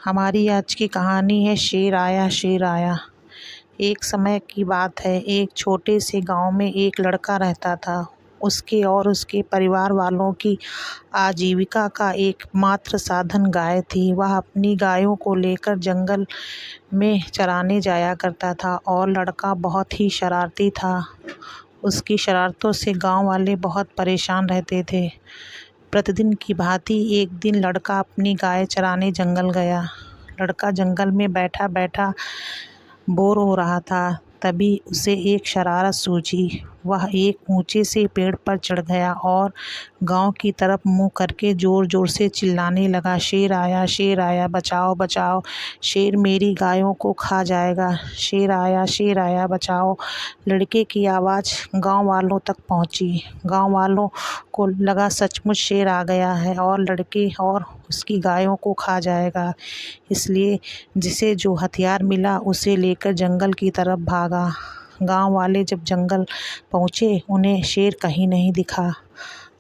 हमारी आज की कहानी है शेर आया शेर आया। एक समय की बात है, एक छोटे से गांव में एक लड़का रहता था। उसके और उसके परिवार वालों की आजीविका का एकमात्र साधन गाय थी। वह अपनी गायों को लेकर जंगल में चराने जाया करता था और लड़का बहुत ही शरारती था। उसकी शरारतों से गांव वाले बहुत परेशान रहते थे। प्रतिदिन की भांति एक दिन लड़का अपनी गाय चराने जंगल गया। लड़का जंगल में बैठा बैठा बोर हो रहा था। तभी उसे एक शरारत सूझी। वह एक ऊंचे से पेड़ पर चढ़ गया और गांव की तरफ मुंह करके जोर जोर से चिल्लाने लगा, शेर आया, बचाओ बचाओ, शेर मेरी गायों को खा जाएगा। शेर आया, बचाओ। लड़के की आवाज़ गांव वालों तक पहुंची। गांव वालों को लगा सचमुच शेर आ गया है और लड़के और उसकी गायों को खा जाएगा। इसलिए जिसे जो हथियार मिला उसे लेकर जंगल की तरफ भागा। गांव वाले जब जंगल पहुंचे, उन्हें शेर कहीं नहीं दिखा।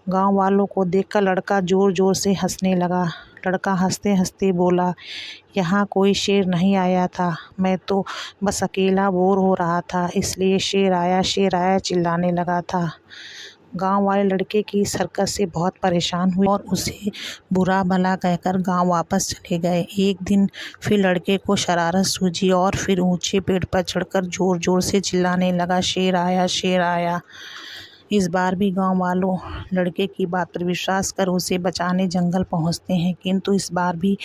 गांव वालों को देखकर लड़का जोर जोर से हंसने लगा। लड़का हंसते हंसते बोला, यहाँ कोई शेर नहीं आया था, मैं तो बस अकेला बोर हो रहा था, इसलिए शेर आया चिल्लाने लगा था। गांव वाले लड़के की इस हरकत से बहुत परेशान हुए और उसे बुरा भला कहकर गांव वापस चले गए। एक दिन फिर लड़के को शरारत सूझी और फिर ऊंचे पेड़ पर चढ़कर जोर जोर से चिल्लाने लगा, शेर आया। इस बार भी गांव वालों लड़के की बात पर विश्वास कर उसे बचाने जंगल पहुंचते हैं, किंतु इस बार भी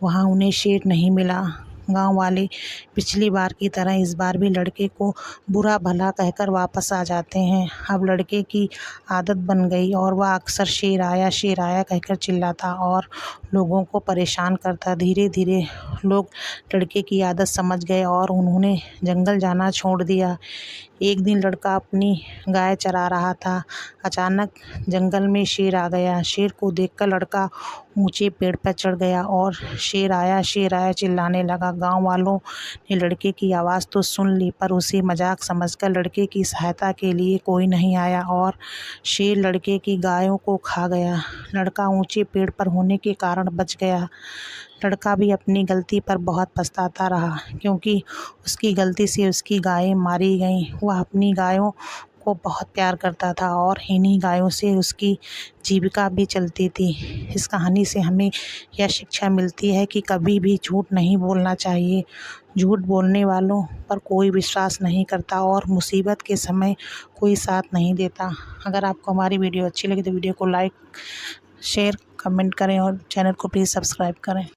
वहां उन्हें शेर नहीं मिला। गांव वाले पिछली बार की तरह इस बार भी लड़के को बुरा भला कहकर वापस आ जाते हैं। अब लड़के की आदत बन गई और वह अक्सर शेर आया कहकर चिल्लाता और लोगों को परेशान करता। धीरे धीरे लोग लड़के की आदत समझ गए और उन्होंने जंगल जाना छोड़ दिया। एक दिन लड़का अपनी गाय चरा रहा था। अचानक जंगल में शेर आ गया। शेर को देखकर लड़का ऊंचे पेड़ पर चढ़ गया और शेर आया चिल्लाने लगा। गांव वालों ने लड़के की आवाज़ तो सुन ली, पर उसे मजाक समझकर लड़के की सहायता के लिए कोई नहीं आया और शेर लड़के की गायों को खा गया। लड़का ऊंचे पेड़ पर होने के कारण बच गया। लड़का भी अपनी गलती पर बहुत पछताता रहा, क्योंकि उसकी गलती से उसकी गायें मारी गईं। वह अपनी गायों को बहुत प्यार करता था और इन्हीं गायों से उसकी जीविका भी चलती थी। इस कहानी से हमें यह शिक्षा मिलती है कि कभी भी झूठ नहीं बोलना चाहिए। झूठ बोलने वालों पर कोई विश्वास नहीं करता और मुसीबत के समय कोई साथ नहीं देता। अगर आपको हमारी वीडियो अच्छी लगी तो वीडियो को लाइक, शेयर, कमेंट करें और चैनल को प्लीज़ सब्सक्राइब करें।